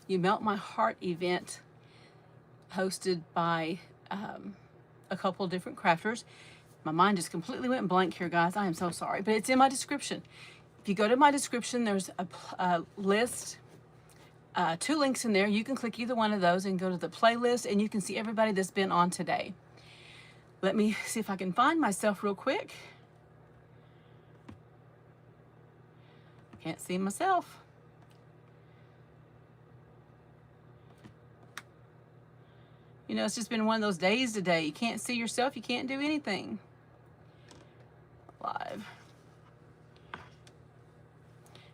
You Melt My Heart event hosted by a couple of different crafters. My mind just completely went blank here, guys. I am so sorry, but it's in my description. If you go to my description, there's a list, 2 links in there. You can click either one of those and go to the playlist, and you can see everybody that's been on today. Let me see if I can find myself real quick. Can't see myself. You know, it's just been one of those days today. You can't see yourself, you can't do anything. Live.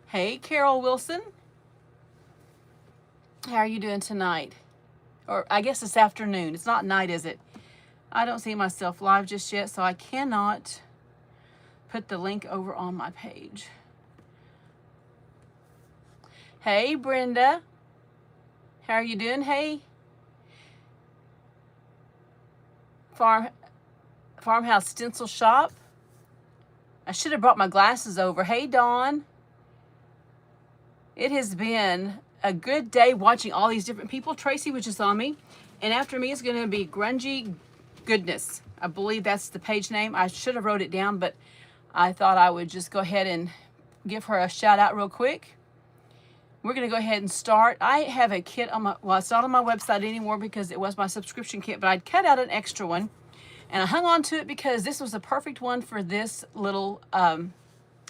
Hey, Carol Wilson. How are you doing tonight? Or I guess this afternoon. It's not night, is it? I don't see myself live just yet, so I cannot put the link over on my page. Hey, Brenda. How are you doing? Hey. Farmhouse Stencil Shop. I should have brought my glasses over. Hey, Dawn. It has been a good day watching all these different people. Tracy was just on me. And after me is going to be Grungy Goodness. I believe that's the page name. I should have wrote it down, but I thought I would just go ahead and give her a shout out real quick. We're going to go ahead and start. I have a kit on my, well, it's not on my website anymore because it was my subscription kit, but I'd cut out an extra one. And I hung on to it because this was the perfect one for this little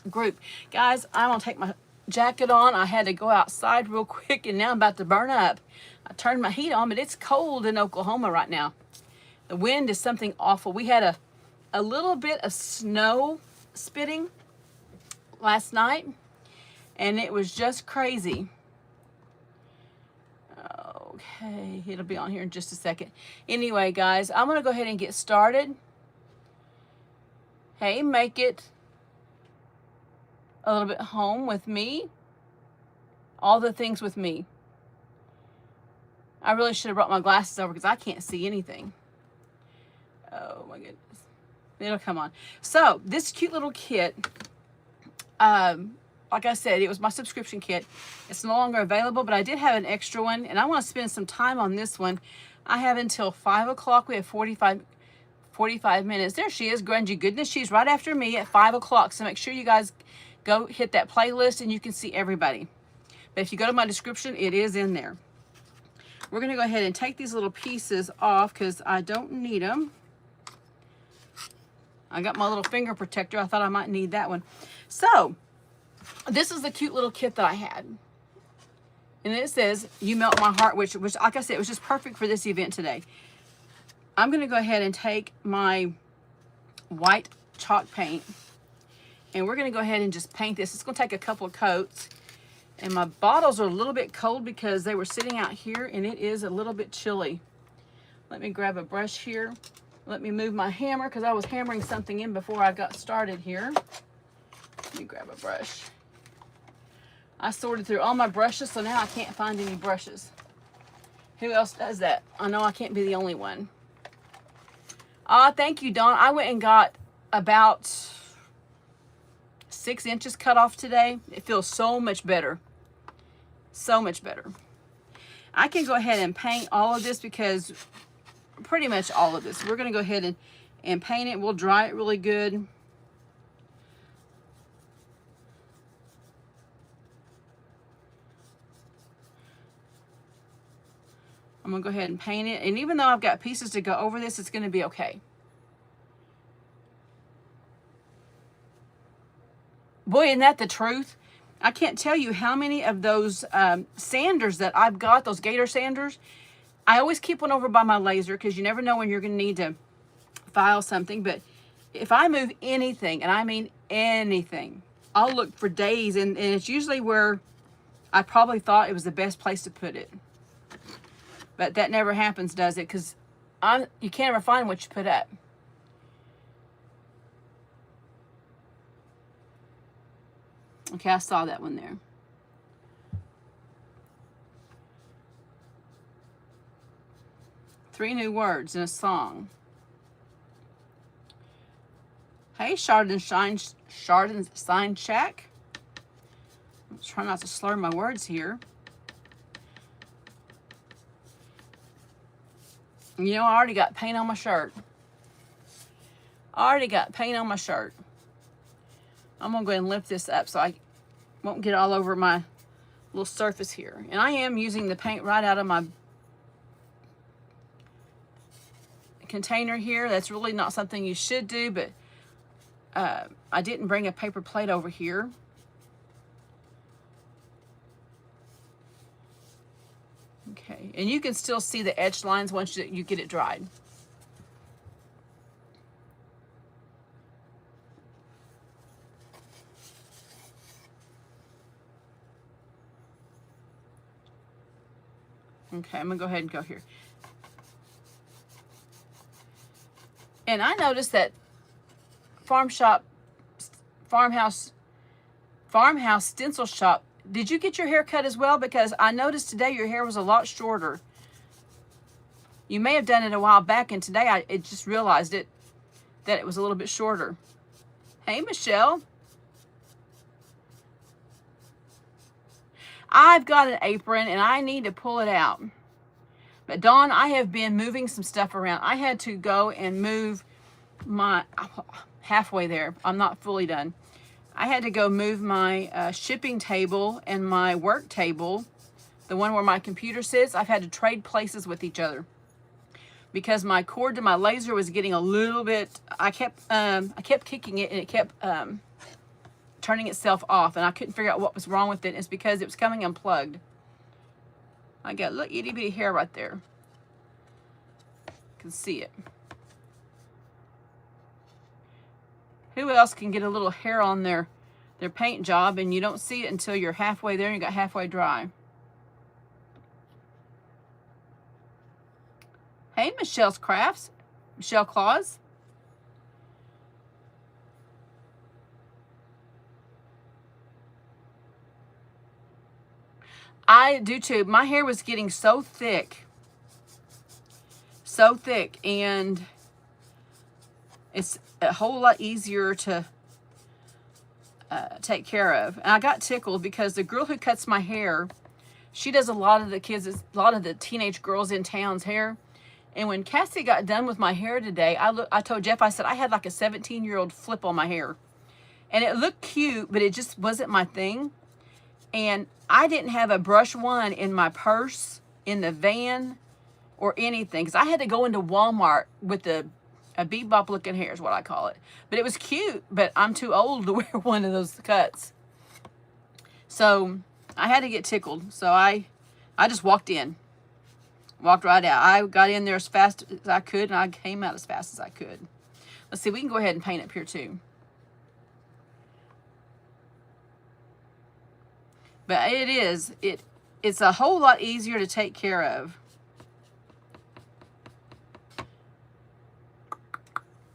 group. Guys, I'm going to take my jacket on. I had to go outside real quick, and now I'm about to burn up. I turned my heat on, but it's cold in Oklahoma right now. The wind is something awful. We had a little bit of snow spitting last night, and it was just crazy. Okay, it'll be on here in just a second. Anyway, guys, I'm going to go ahead and get started. Hey, make it a little bit home with me. All the things with me. I really should have brought my glasses over because I can't see anything. Oh, my goodness. It'll come on. So, this cute little kit, like I said, it was my subscription kit. It's no longer available, but I did have an extra one, and I want to spend some time on this one. I have until 5 o'clock. We have 45 minutes. There she is, Grungy Goodness. She's right after me at 5 o'clock, so make sure you guys go hit that playlist, and you can see everybody. But if you go to my description, it is in there. We're going to go ahead and take these little pieces off because I don't need them. I got my little finger protector. I thought I might need that one. So, this is the cute little kit that I had. And it says, You Melt My Heart, which like I said, it was just perfect for this event today. I'm going to go ahead and take my white chalk paint, and we're going to go ahead and just paint this. It's going to take a couple of coats. And my bottles are a little bit cold because they were sitting out here, and it is a little bit chilly. Let me grab a brush here. Let me move my hammer because I was hammering something in before I got started here. Let me grab a brush. I sorted through all my brushes, so now I can't find any brushes. Who else does that? I know I can't be the only one. Thank you, Dawn. I went and got about 6 inches cut off today. It feels so much better. So much better. I can go ahead and paint all of this because pretty much all of this. We're going to go ahead and paint it. We'll dry it really good. I'm going to go ahead and paint it. And even though I've got pieces to go over this, it's going to be okay. Boy, isn't that the truth? I can't tell you how many of those sanders that I've got, those gator sanders. I always keep one over by my laser because you never know when you're going to need to file something. But if I move anything, and I mean anything, I'll look for days. And it's usually where I probably thought it was the best place to put it. But that never happens, does it? Because you can't ever find what you put up. Okay, I saw that one there. Three new words in a song. Hey, Shine Shack. I'm trying not to slur my words here. You know, I already got paint on my shirt. I already got paint on my shirt. I'm going to go ahead and lift this up so I won't get all over my little surface here. And I am using the paint right out of my container here. That's really not something you should do, but I didn't bring a paper plate over here. Okay, and you can still see the edge lines once you get it dried. Okay, I'm gonna go ahead and go here. And I noticed that farmhouse stencil shop. Did you get your hair cut as well? Because I noticed today your hair was a lot shorter. You may have done it a while back, and today I just realized it, that it was a little bit shorter. Hey, Michelle. I've got an apron, and I need to pull it out. But Dawn, I have been moving some stuff around. I had to go and move my, halfway there. I'm not fully done. I had to go move my shipping table and my work table, the one where my computer sits. I've had to trade places with each other because my cord to my laser was getting a little bit, I kept kicking it, and it kept turning itself off, and I couldn't figure out what was wrong with it. It's because it was coming unplugged. I got a little itty bitty hair right there. You can see it. Who else can get a little hair on their paint job and you don't see it until you're halfway there and you got halfway dry? Hey, Michelle's Crafts. Michelle Claus. I do too. My hair was getting so thick, and it's a whole lot easier to take care of. And I got tickled because the girl who cuts my hair, she does a lot of the teenage girls in town's hair. And when Cassie got done with my hair today, I told Jeff, I said, I had like a 17-year-old flip on my hair. And it looked cute, but it just wasn't my thing. And I didn't have a brush one in my purse, in the van, or anything. Because I had to go into Walmart with a bebop looking hair is what I call it. But it was cute, but I'm too old to wear one of those cuts. So I had to get tickled. So I just walked right out. I got in there as fast as I could, and I came out as fast as I could. Let's see, we can go ahead and paint up here too. But it's a whole lot easier to take care of.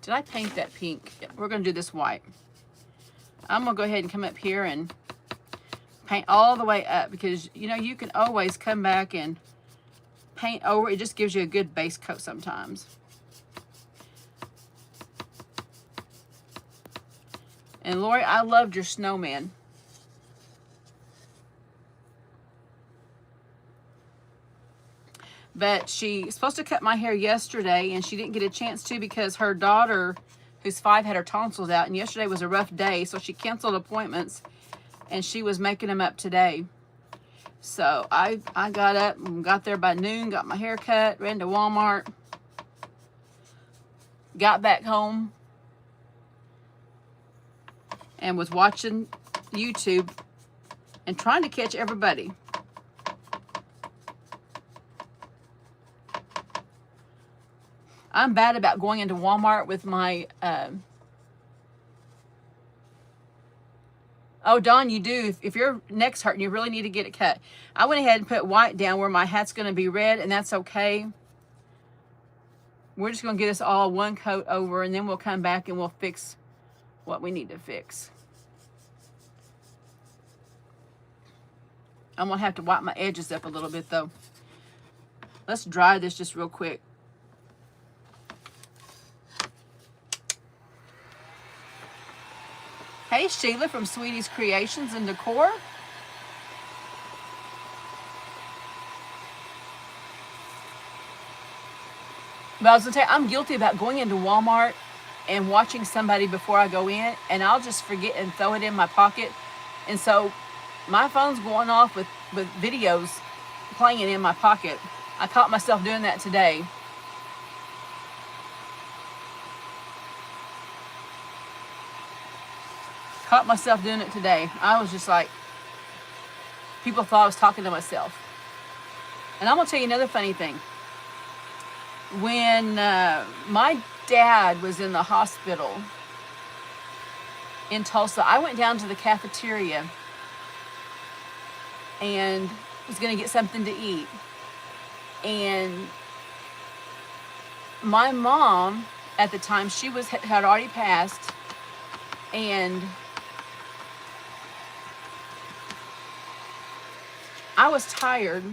Did I paint that pink? Yeah, we're going to do this white. I'm going to go ahead and come up here and paint all the way up because, you know, you can always come back and paint over. It just gives you a good base coat sometimes. And Lori, I loved your snowman. But she's supposed to cut my hair yesterday, and she didn't get a chance to because her daughter, who's 5, had her tonsils out, and yesterday was a rough day, so she canceled appointments, and she was making them up today. So I got up and got there by noon, got my hair cut, ran to Walmart, got back home, and was watching YouTube and trying to catch everybody. I'm bad about going into Walmart with my, oh, Dawn, you do. If your neck's hurting, you really need to get it cut. I went ahead and put white down where my hat's going to be red, and that's okay. We're just going to get this all one coat over, and then we'll come back and we'll fix what we need to fix. I'm going to have to wipe my edges up a little bit, though. Let's dry this just real quick. Hey, Sheila from Sweetie's Creations and Decor. But I was gonna tell you, I'm guilty about going into Walmart and watching somebody before I go in, and I'll just forget and throw it in my pocket. And so my phone's going off with videos playing in my pocket. I caught myself doing that today. Caught myself doing it today. I was just like, people thought I was talking to myself. And I'm going to tell you another funny thing. When my dad was in the hospital in Tulsa, I went down to the cafeteria and was going to get something to eat. And my mom, at the time, she had already passed, and I was tired,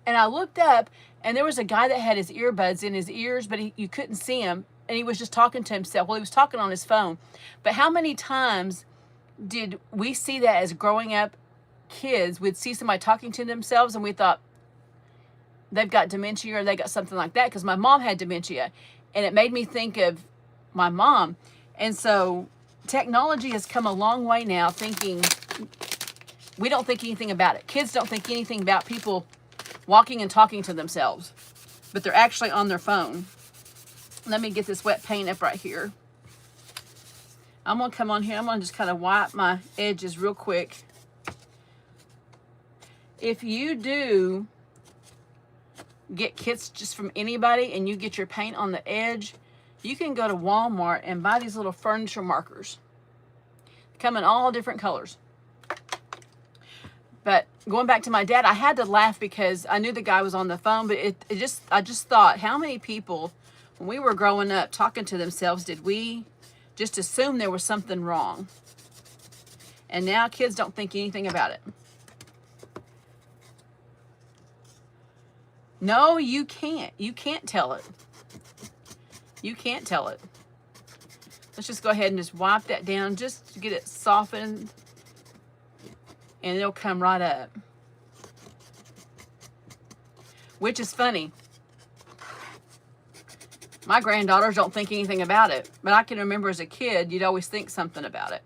and I looked up, and there was a guy that had his earbuds in his ears, but you couldn't see him, and he was just talking to himself. Well, he was talking on his phone. But how many times did we see that as growing up kids? We'd see somebody talking to themselves, and we thought they've got dementia or they got something like that, because my mom had dementia, and it made me think of my mom. And so technology has come a long way now, thinking we don't think anything about it. Kids don't think anything about people walking and talking to themselves, but they're actually on their phone. Let me get this wet paint up right here. I'm going to come on here. I'm going to just kind of wipe my edges real quick. If you do get kits just from anybody and you get your paint on the edge, you can go to Walmart and buy these little furniture markers. They come in all different colors. But going back to my dad, I had to laugh because I knew the guy was on the phone, but I just thought, how many people, when we were growing up talking to themselves, did we just assume there was something wrong? And now kids don't think anything about it. No, you can't. You can't tell it. You can't tell it. Let's just go ahead and just wipe that down just to get it softened, and it'll come right up. Which is funny. My granddaughters don't think anything about it, but I can remember as a kid, you'd always think something about it.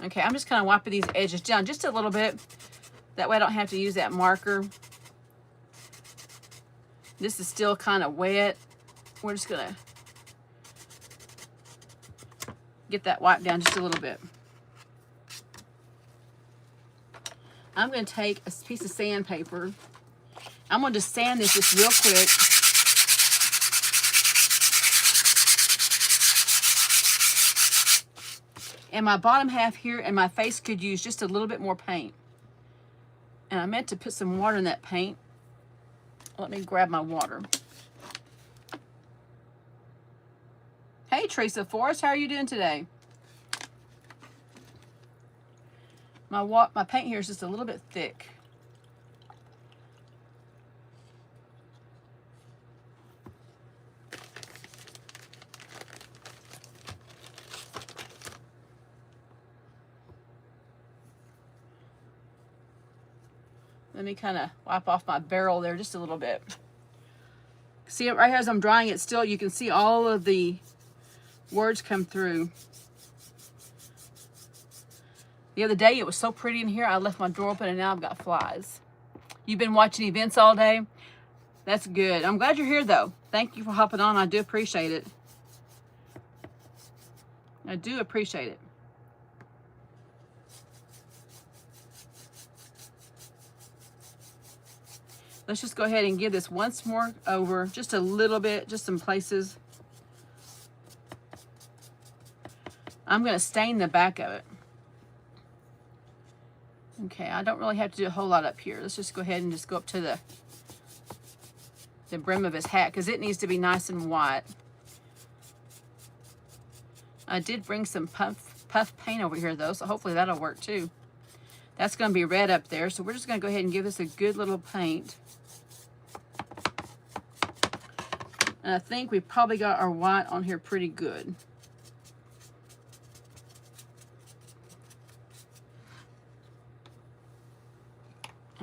Okay, I'm just kind of wiping these edges down just a little bit. That way I don't have to use that marker. This is still kind of wet. We're just going to get that wiped down just a little bit. I'm going to take a piece of sandpaper. I'm going to just sand this just real quick. And my bottom half here and my face could use just a little bit more paint. And I meant to put some water in that paint. Let me grab my water. Hey, Teresa Forrest, how are you doing today? My paint here is just a little bit thick. Let me kind of wipe off my barrel there just a little bit. See it right here as I'm drying it still, you can see all of the words come through. The other day it was so pretty in here, I left my door open and now I've got flies. You've been watching events all day? That's good. I'm glad you're here though. Thank you for hopping on. I do appreciate it. I do appreciate it. Let's just go ahead and give this once more over, just a little bit, just some places. I'm going to stain the back of it. Okay, I don't really have to do a whole lot up here. Let's just go ahead and just go up to the brim of his hat, because it needs to be nice and white. I did bring some puff paint over here though, so hopefully that'll work too. That's going to be red up there, so we're just going to go ahead and give this a good little paint. And I think we probably got our white on here pretty good.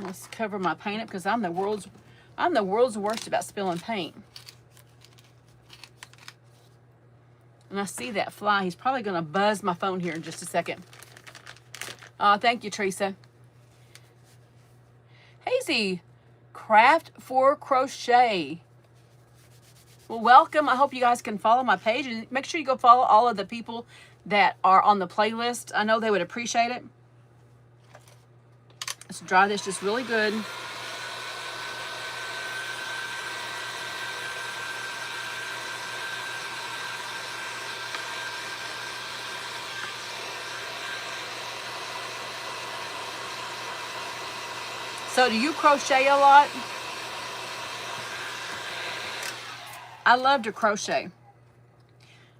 Let's cover my paint up because I'm the world's worst about spilling paint. And I see that fly. He's probably going to buzz my phone here in just a second. Thank you, Teresa. Hazy, Craft for Crochet. Well, welcome. I hope you guys can follow my page. And make sure you go follow all of the people that are on the playlist. I know they would appreciate it. Let's dry this just really good. So do you crochet a lot? I love to crochet.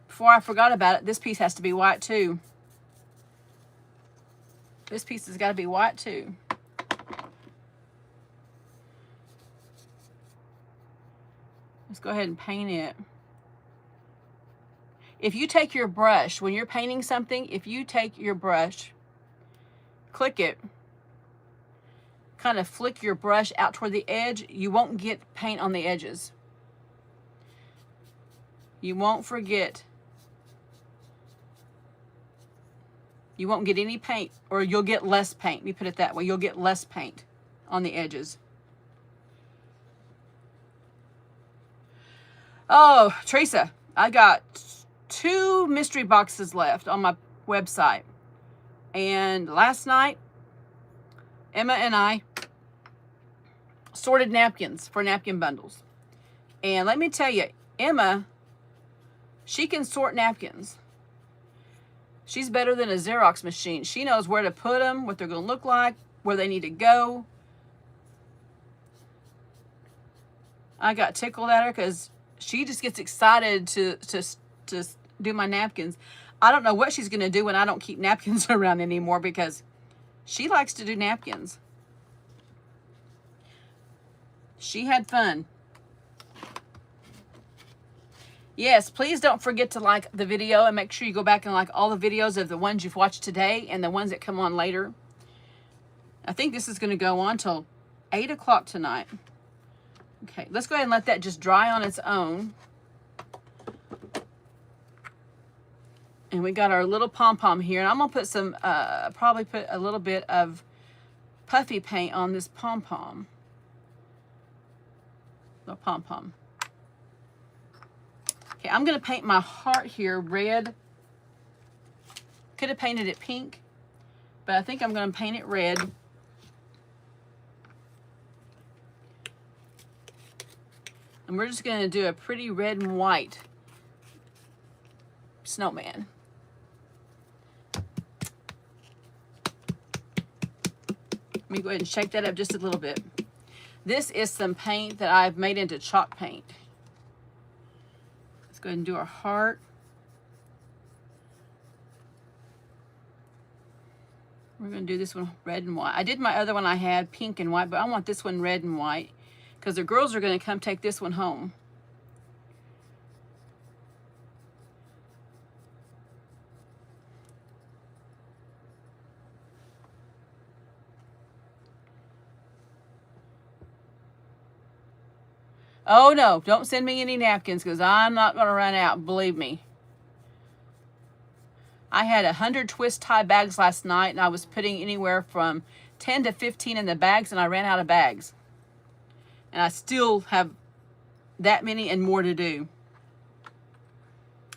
Before I forgot about it, this piece has to be white too. This piece has got to be white too. Let's go ahead and paint it. If you take your brush, when you're painting something, if you take your brush, click it, kind of flick your brush out toward the edge, you won't get paint on the edges. You won't forget. You won't get any paint, or you'll get less paint. Let me put it that way. You'll get less paint on the edges. Oh, Teresa, I got 2 mystery boxes left on my website. And last night, Emma and I sorted napkins for napkin bundles. And let me tell you, Emma, she can sort napkins. She's better than a Xerox machine. She knows where to put them, what they're going to look like, where they need to go. I got tickled at her because she just gets excited to do my napkins. I don't know what she's going to do when I don't keep napkins around anymore, because she likes to do napkins. She had fun. Yes, please don't forget to like the video, and make sure you go back and like all the videos of the ones you've watched today and the ones that come on later. I think this is going to go on till 8 o'clock tonight. Okay, let's go ahead and let that just dry on its own. And we got our little pom-pom here. And I'm going to put some, probably put a little bit of puffy paint on this pom-pom. Little pom-pom. Okay, I'm going to paint my heart here red. Could have painted it pink, but I think I'm going to paint it red. And we're just going to do a pretty red and white snowman. Let me go ahead and shake that up just a little bit. This is some paint that I've made into chalk paint. Let's go ahead and do our heart. We're going to do this one red and white. I did my other one I had pink and white, but I want this one red and white because the girls are going to come take this one home. Oh no, don't send me any napkins because I'm not going to run out, believe me. I had 100 twist tie bags last night, and I was putting anywhere from 10 to 15 in the bags, and I ran out of bags. And I still have that many and more to do.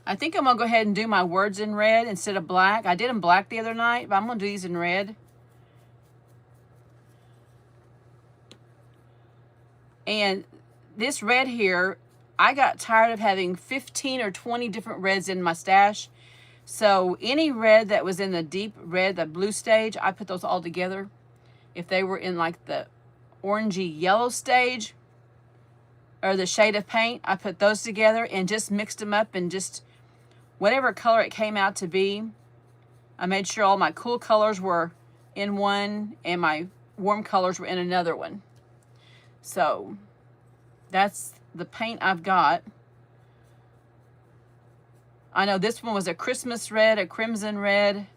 I think I'm going to go ahead and do my words in red instead of black. I did them black the other night, but I'm going to do these in red. And this red here, I got tired of having 15 or 20 different reds in my stash. So any red that was in the deep red, the blue stage, I put those all together. If they were in like the orangey yellow stage or the shade of paint, I put those together and just mixed them up, and just whatever color it came out to be. I made sure all my cool colors were in one and my warm colors were in another one. So that's the paint I've got. I know this one was a Christmas red, a crimson red,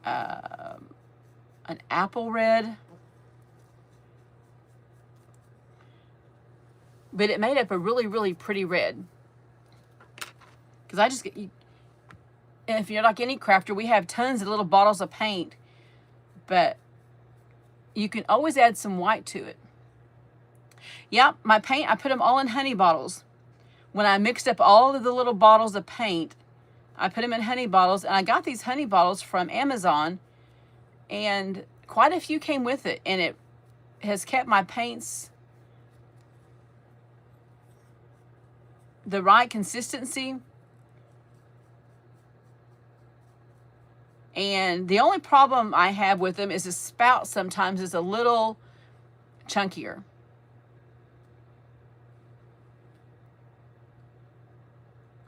an apple red. but it made up a really, really pretty red. Because I just get, and if you're like any crafter, we have tons of little bottles of paint, but you can always add some white to it. Yep, my paint, I put them all in honey bottles. When I mixed up all of the little bottles of paint, I put them in honey bottles, and I got these honey bottles from Amazon, and quite a few came with it, and it has kept my paints the right consistency. And the only problem I have with them is the spout sometimes is a little chunkier.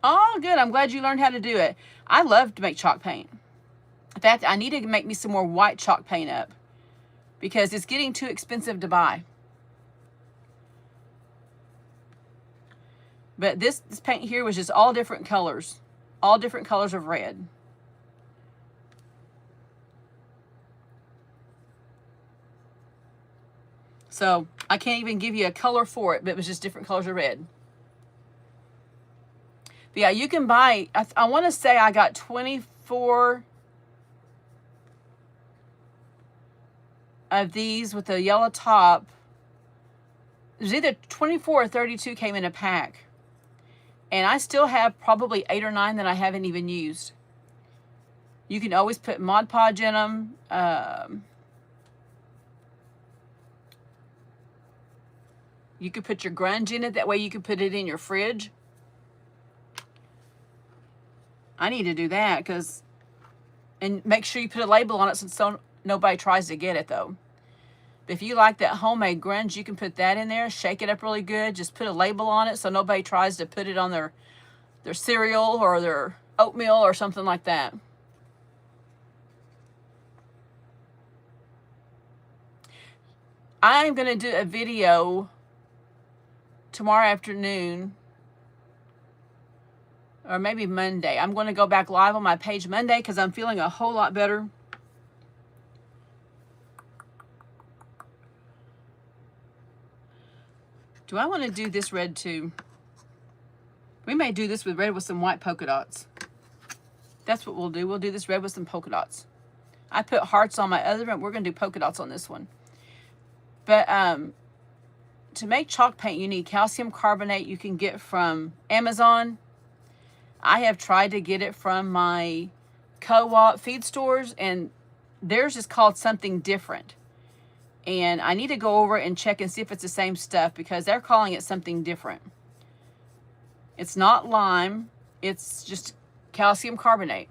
Oh, good. I'm glad you learned how to do it. I love to make chalk paint. In fact, I need to make me some more white chalk paint up because it's getting too expensive to buy. But this paint here was just all different colors of red. So I can't even give you a color for it, but it was just different colors of red. But yeah, you can buy, I want to say I got 24 of these with a yellow top. It was either 24 or 32 came in a pack. And I still have probably 8 or 9 that I haven't even used. You can always put Mod Podge in them. You could put your grunge in it. That way you could put it in your fridge. I need to do that and make sure you put a label on it so nobody tries to get it though. But if you like that homemade grunge, you can put that in there, shake it up really good, just put a label on it so nobody tries to put it on their cereal or their oatmeal or something like that. I'm going to do a video tomorrow afternoon, or maybe Monday. I'm going to go back live on my page Monday because I'm feeling a whole lot better. Do I want to do this red too? We may do this with red with some white polka dots. That's what we'll do. We'll do this red with some polka dots. I put hearts on my other one. We're going to do polka dots on this one. But to make chalk paint, you need calcium carbonate you can get from Amazon. I have tried to get it from my co-op feed stores, and theirs is called something different. And I need to go over and check and see if it's the same stuff because they're calling it something different. It's not lime. It's just calcium carbonate.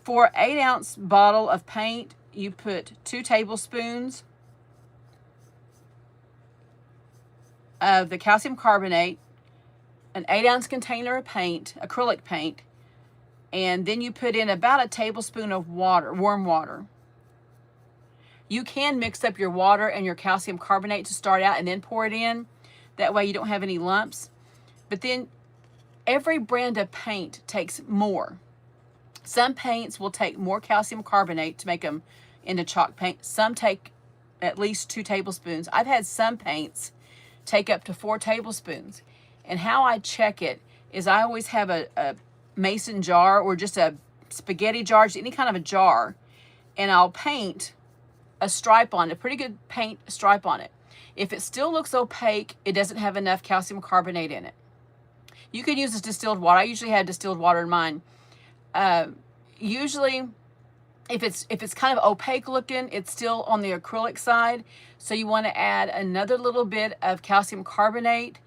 For an 8-ounce bottle of paint, you put 2 tablespoons of the calcium carbonate, an 8-ounce container of paint, acrylic paint, and then you put in about a tablespoon of water, warm water. You can mix up your water and your calcium carbonate to start out and then pour it in. That way you don't have any lumps. But then every brand of paint takes more. Some paints will take more calcium carbonate to make them into chalk paint. Some take at least 2 tablespoons. I've had some paints take up to 4 tablespoons. And how I check it is I always have a mason jar or just a spaghetti jar, just any kind of a jar, and I'll paint a stripe on it, a pretty good paint stripe on it. If it still looks opaque, it doesn't have enough calcium carbonate in it. You can use this distilled water. I usually have distilled water in mine. Usually, if it's kind of opaque looking, it's still on the acrylic side. So you want to add another little bit of calcium carbonate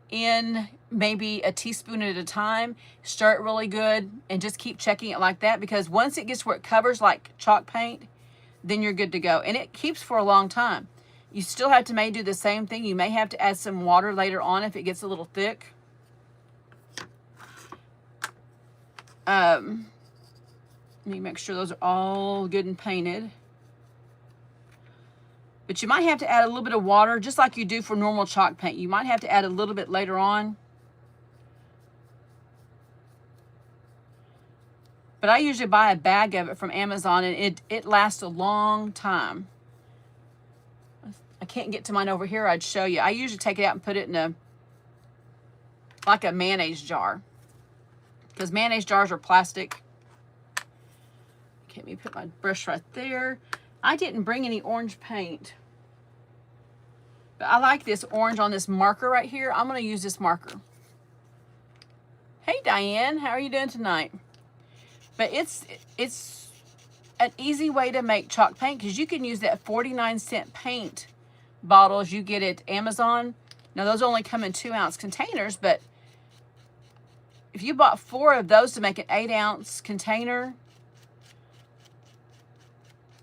in, maybe a teaspoon at a time. Stir it really good and just keep checking it like that, because once it gets where it covers like chalk paint, then you're good to go. And it keeps for a long time. You still have to do the same thing. You may have to add some water later on if it gets a little thick. Let me make sure those are all good and painted. But you might have to add a little bit of water, just like you do for normal chalk paint. You might have to add a little bit later on. But I usually buy a bag of it from Amazon, and it lasts a long time. I can't get to mine over here. I'd show you. I usually take it out and put it in like a mayonnaise jar, because mayonnaise jars are plastic. Okay, let me put my brush right there. I didn't bring any orange paint, but I like this orange on this marker right here. I'm going to use this marker. Hey, Diane, how are you doing tonight? But it's an easy way to make chalk paint, because you can use that 49-cent paint bottles you get at Amazon. Now, those only come in 2-ounce containers, but if you bought 4 of those to make an 8-ounce container,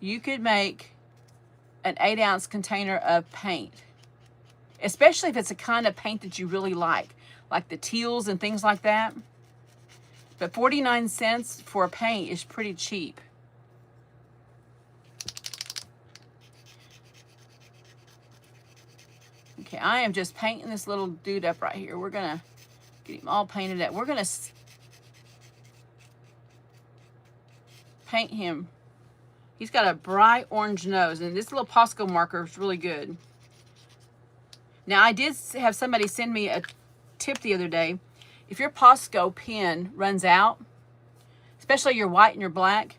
you could make an 8-ounce container of paint, especially if it's a kind of paint that you really like the teals and things like that. But 49 cents for a paint is pretty cheap. Okay, I am just painting this little dude up right here. We're going to get him all painted up. We're going to paint him. He's got a bright orange nose, and this little Posco marker is really good. Now, I did have somebody send me a tip the other day. If your Posco pen runs out, especially your white and your black,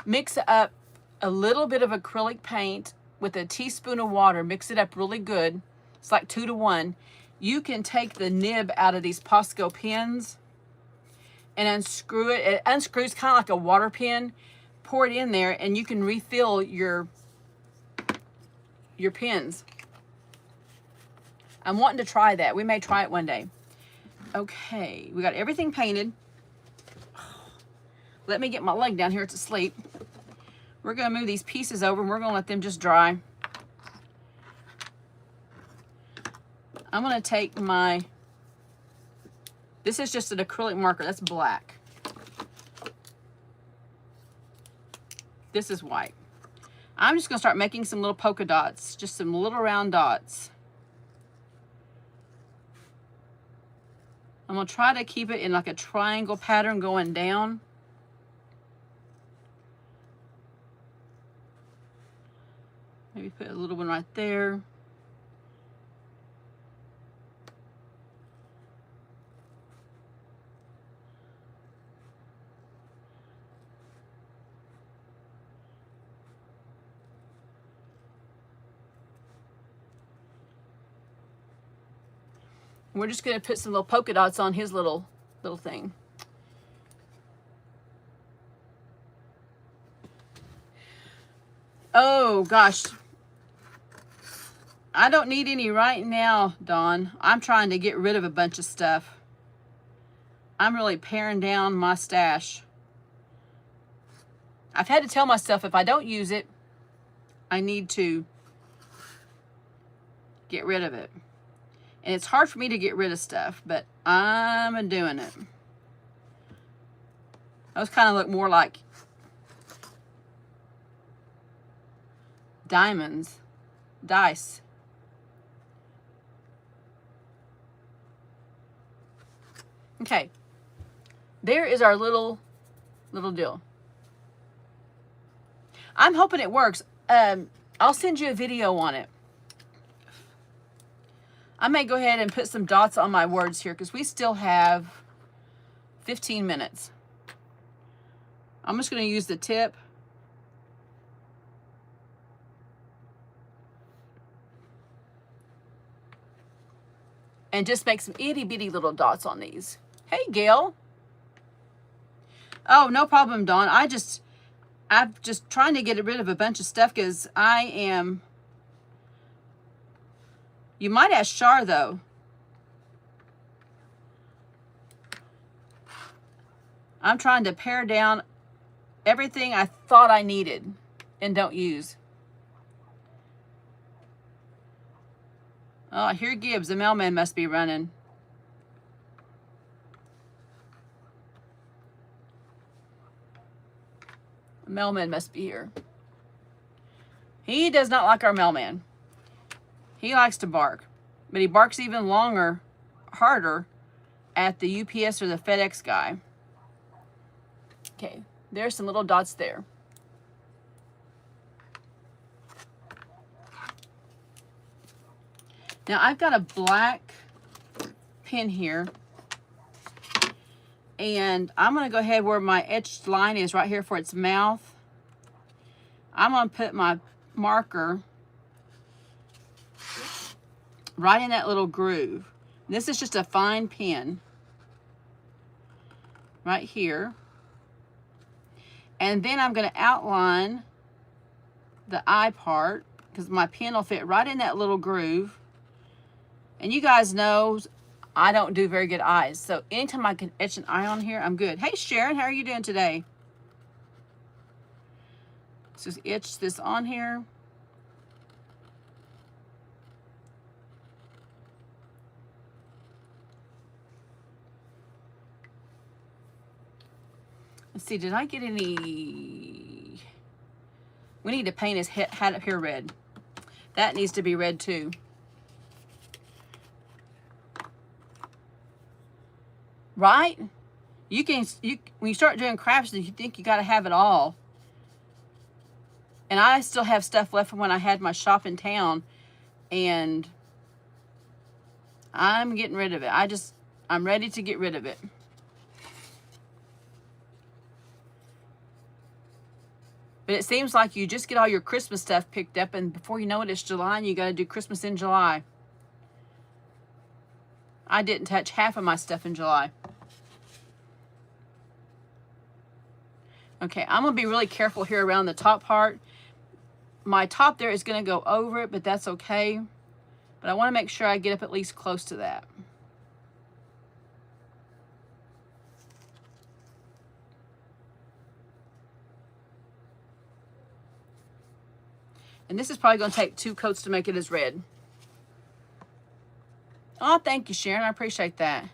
mix up a little bit of acrylic paint with a teaspoon of water. Mix it up really good. It's like 2 to 1. You can take the nib out of these Posco pens and unscrew it. It unscrews kind of like a water pen. Pour it in there, and you can refill your pens. I'm wanting to try that. We may try it one day. Okay, we got everything painted. Let me get my leg down here. It's asleep. We're going to move these pieces over, and we're going to let them just dry. I'm going to take my, this is just an acrylic marker. That's black. This is white. I'm just going to start making some little polka dots, just some little round dots. I'm going to try to keep it in like a triangle pattern going down. Maybe put a little one right there. We're just going to put some little polka dots on his little thing. Oh, gosh. I don't need any right now, Dawn. I'm trying to get rid of a bunch of stuff. I'm really paring down my stash. I've had to tell myself if I don't use it, I need to get rid of it. And it's hard for me to get rid of stuff, but I'm doing it. Those kind of look more like diamonds, dice. Okay, there is our little deal. I'm hoping it works. I'll send you a video on it. I may go ahead and put some dots on my words here because we still have 15 minutes. I'm just going to use the tip. And just make some itty bitty little dots on these. Hey, Gail. Oh, no problem, Dawn. I'm just trying to get rid of a bunch of stuff because I am... You might ask Shar, though. I'm trying to pare down everything I thought I needed and don't use. Oh, I hear Gibbs. The mailman must be running. The mailman must be here. He does not like our mailman. He likes to bark, but he barks even harder at the UPS or the FedEx guy. Okay, there's some little dots there. Now I've got a black pen here, and I'm going to go ahead where my etched line is right here for its mouth. I'm going to put my marker right in that little groove. This is just a fine pen right here. And then I'm going to outline the eye part because my pen will fit right in that little groove. And you guys know I don't do very good eyes. So anytime I can etch an eye on here, I'm good. Hey, Sharon, how are you doing today? Let's just etch this on here. Let's see, did I get any? We need to paint his hat up here red. That needs to be red too. Right? When you start doing crafts, you think you got to have it all. And I still have stuff left from when I had my shop in town, and I'm getting rid of it. I'm ready to get rid of it. But it seems like you just get all your Christmas stuff picked up, and before you know it, it's July, and you got to do Christmas in July. I didn't touch half of my stuff in July. Okay, I'm going to be really careful here around the top part. My top there is going to go over it, but that's okay. But I want to make sure I get up at least close to that. And this is probably going to take 2 coats to make it as red. Oh, thank you, Sharon. I appreciate that.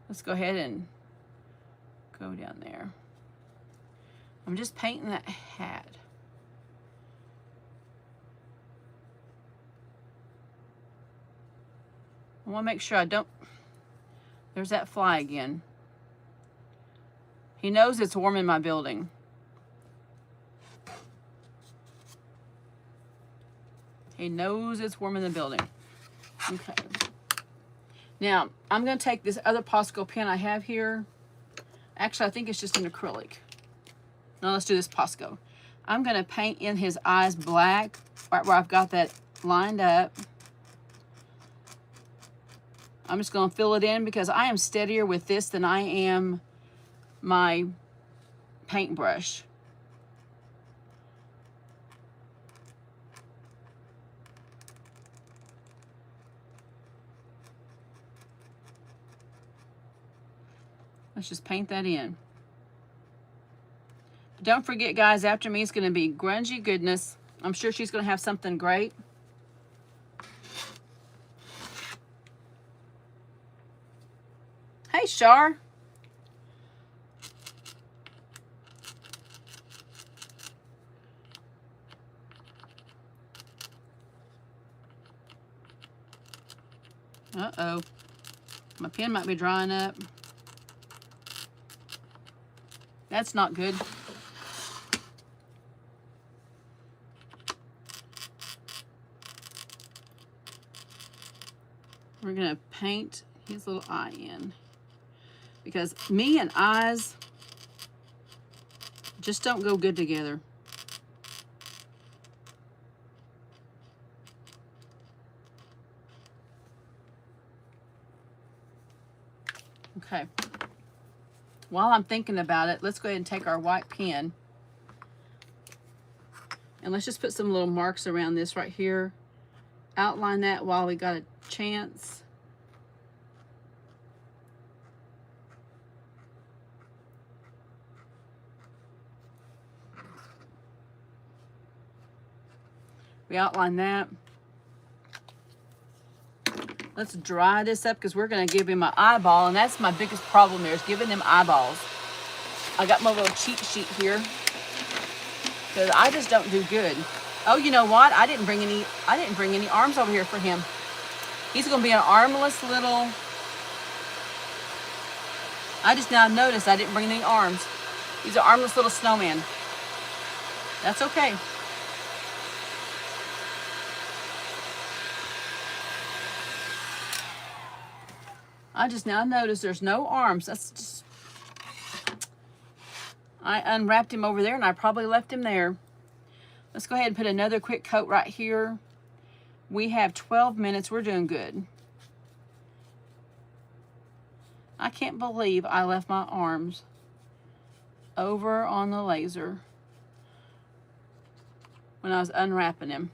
Let's go ahead and go down there. I'm just painting that hat. I want to make sure I don't... There's that fly again. He knows it's warm in my building. He knows it's warm in the building. Okay. Now, I'm going to take this other Posco pen I have here. Actually, I think it's just an acrylic. Now, let's do this Posco. I'm going to paint in his eyes black, right where I've got that lined up. I'm just going to fill it in because I am steadier with this than I am my paintbrush. Let's just paint that in. But don't forget, guys, after me is going to be Grungy Goodness. I'm sure she's going to have something great. Hey, Shar. Uh-oh. My pen might be drying up. That's not good. We're going to paint his little eye in. Because me and eyes just don't go good together. Okay. While I'm thinking about it, let's go ahead and take our white pen. And let's just put some little marks around this right here. Outline that while we got a chance. We outline that. Let's dry this up because we're going to give him an eyeball, and that's my biggest problem here is giving them eyeballs. I got my little cheat sheet here because I just don't do good. Oh, you know what? I didn't bring any arms over here for him. He's going to be an armless little... I just now noticed I didn't bring any arms. He's an armless little snowman. That's okay. I just now noticed there's no arms. That's just, I unwrapped him over there and I probably left him there. Let's go ahead and put another quick coat right here. We have 12 minutes. We're doing good. I can't believe I left my arms over on the laser when I was unwrapping him.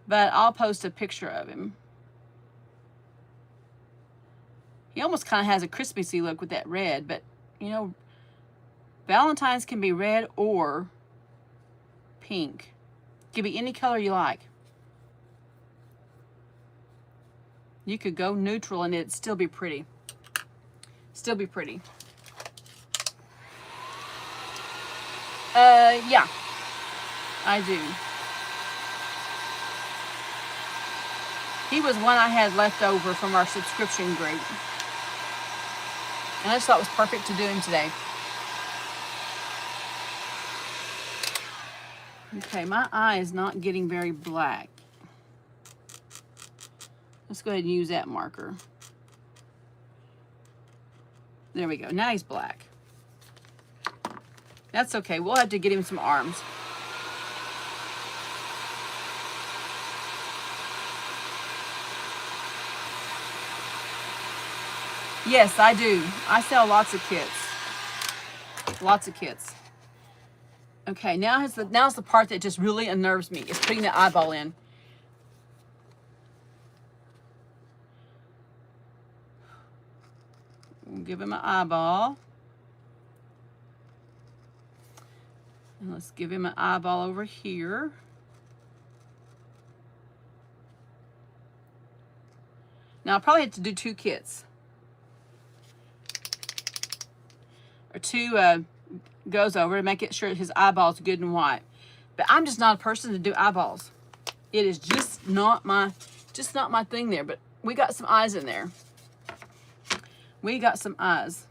But I'll post a picture of him. He almost kind of has a Christmassy look with that red, but you know, Valentine's can be red or pink. It can be any color you like. You could go neutral and it'd still be pretty. Still be pretty. Yeah, I do. He was one I had left over from our subscription group. And I just thought it was perfect to do him today. Okay, my eye is not getting very black. Let's go ahead and use that marker. There we go. Now he's black. That's okay. We'll have to get him some arms. Yes, I do. I sell lots of kits. Lots of kits. Okay, now's the part that just really unnerves me, is putting the eyeball in. We'll give him an eyeball. And let's give him an eyeball over here. Now, I'll probably have to do 2 kits. Or 2 goes over to make it sure his eyeball's good and white. But I'm just not a person to do eyeballs. It is just not my thing there. But we got some eyes in there. We got some eyes.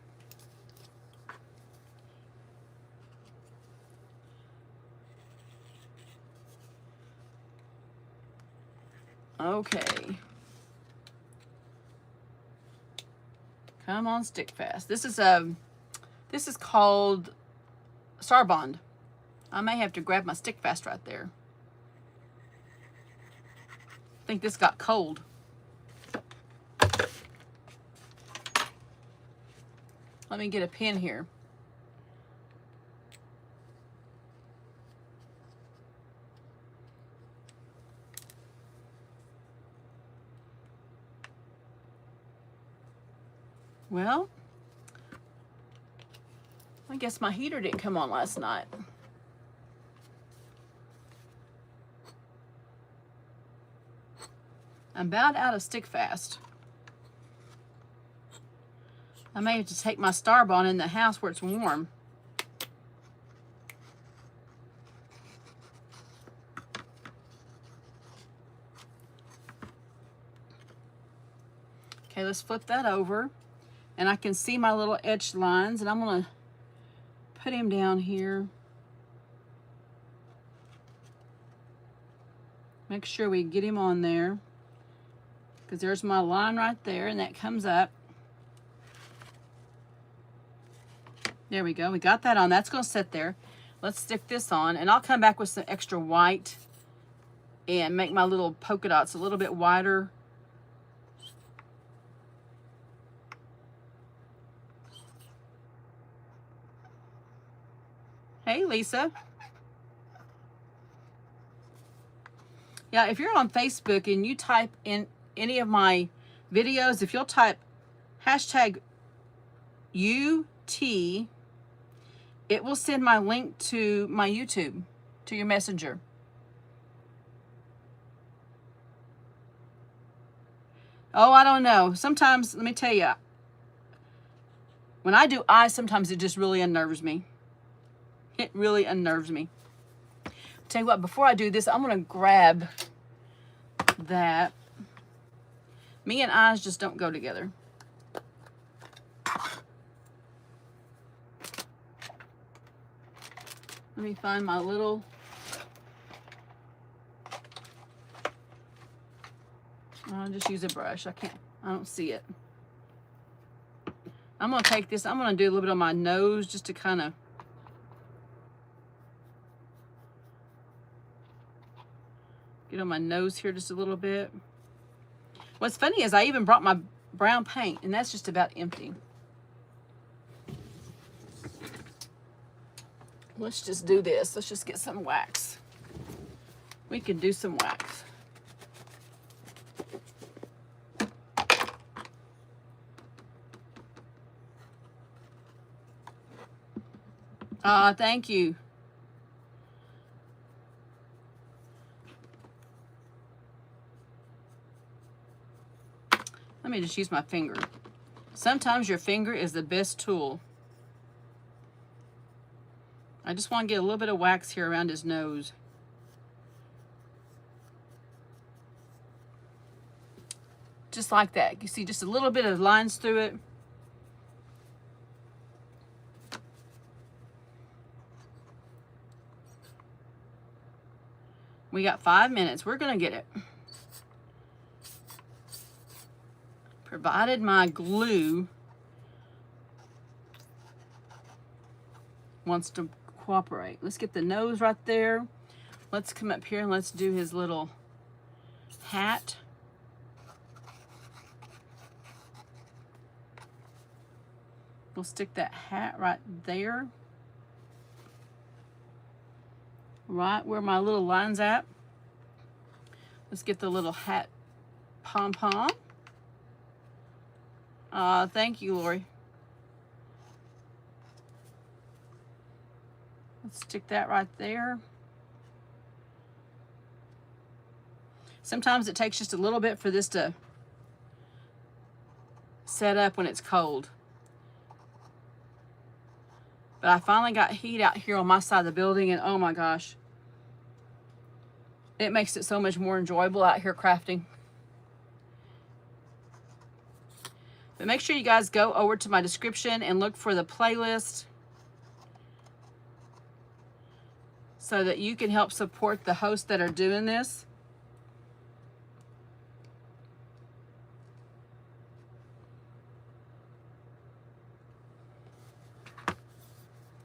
Okay. Come on, stick fast. This is called Star Bond. I may have to grab my stick fast right there. I think this got cold. Let me get a pin here. Well, I guess my heater didn't come on last night. I'm about out of stick fast. I may have to take my Star Bond in the house where it's warm. Okay, let's flip that over. And I can see my little etched lines, and I'm going to put him down here. Make sure we get him on there, because there's my line right there, and that comes up. There we go. We got that on. That's going to sit there. Let's stick this on, and I'll come back with some extra white and make my little polka dots a little bit wider. Hey, Lisa. Yeah, if you're on Facebook and you type in any of my videos, if you'll type hashtag UT, it will send my link to my YouTube, to your messenger. Oh, I don't know. Sometimes, let me tell you, when I do eyes, sometimes it just really unnerves me. It really unnerves me. Tell you what, before I do this, I'm going to grab that. Me and eyes just don't go together. Let me find my little... I'll just use a brush. I don't see it. I'm going to take this. I'm going to do a little bit on my nose just to kind of get on my nose here just a little bit. What's funny is I even brought my brown paint, and that's just about empty. Let's just do this. Let's just get some wax. We can do some wax. Thank you. Let me just use my finger. Sometimes your finger is the best tool. I just want to get a little bit of wax here around his nose. Just like that. You see just a little bit of lines through it. We got 5 minutes. We're going to get it. Provided my glue wants to cooperate. Let's get the nose right there. Let's come up here and let's do his little hat. We'll stick that hat right there. Right where my little line's at. Let's get the little hat pom-pom. Thank you, Lori. Let's stick that right there. Sometimes it takes just a little bit for this to set up when it's cold. But I finally got heat out here on my side of the building, and oh my gosh, it makes it so much more enjoyable out here crafting. But make sure you guys go over to my description and look for the playlist so that you can help support the hosts that are doing this.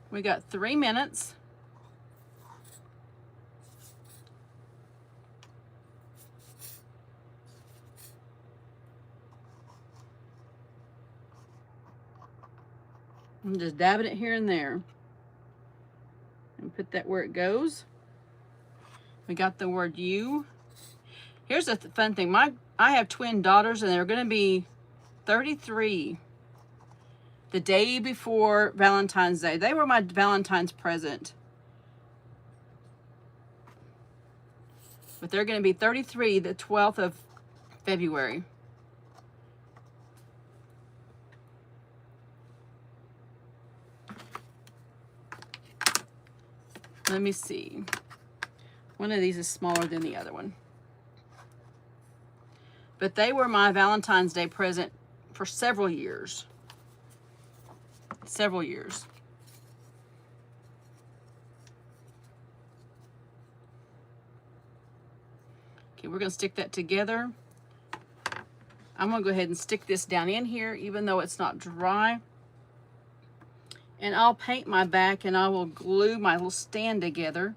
We got 3 minutes. I'm just dabbing it here and there. And put that where it goes. We got the word you. Here's the fun thing. I have twin daughters, and they're going to be 33 the day before Valentine's Day. They were my Valentine's present. But they're going to be 33 the 12th of February. Let me see. One of these is smaller than the other one. But they were my Valentine's Day present for several years. Several years. Okay, we're going to stick that together. I'm going to go ahead and stick this down in here, even though it's not dry. And I'll paint my back, and I will glue my little stand together.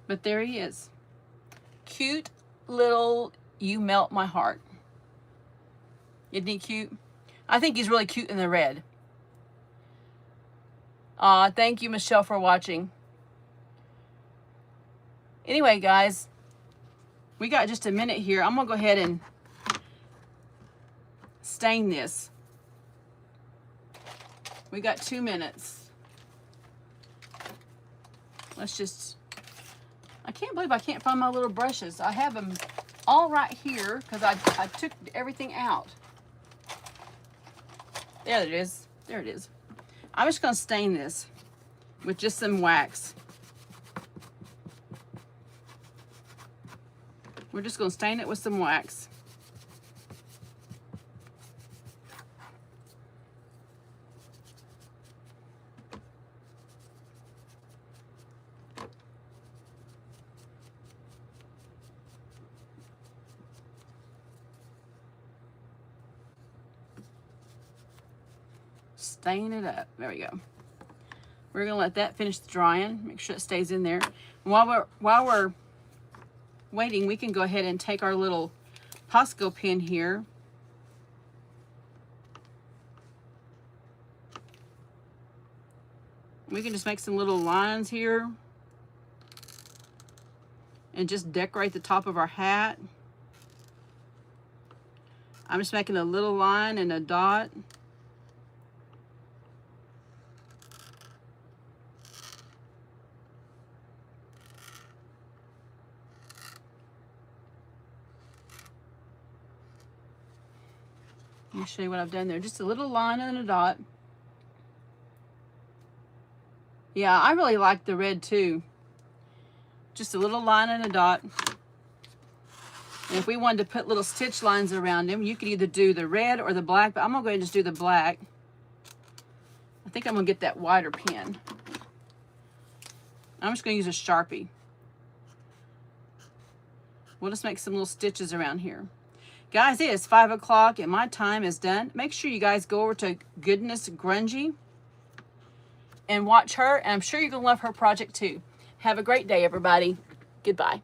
But there he is. Cute little You Melt My Heart. Isn't he cute? I think he's really cute in the red. Thank you, Michelle, for watching. Anyway, guys, we got just a minute here. I'm going to go ahead and stain this. We got 2 minutes. Let's just... I can't believe I can't find my little brushes. I have them all right here because I took everything out. There it is. There it is. I'm just going to stain this with just some wax. We're just going to stain it with some wax. stain it up. There we go. We're gonna let that finish drying. Make sure it stays in there. And while we're waiting, we can go ahead and take our little Posco pen here. We can just make some little lines here and just decorate the top of our hat. I'm just making a little line and a dot. Let me show you what I've done there. Just a little line and a dot. Yeah, I really like the red too. Just a little line and a dot. And if we wanted to put little stitch lines around them, you could either do the red or the black, but I'm gonna go ahead and just do the black. I think I'm gonna get that wider pen. I'm just gonna use a Sharpie. We'll just make some little stitches around here. Guys, it is 5 o'clock and my time is done. Make sure you guys go over to Goodness Grungy and watch her, and I'm sure you're gonna love her project too. Have a great day, everybody. Goodbye.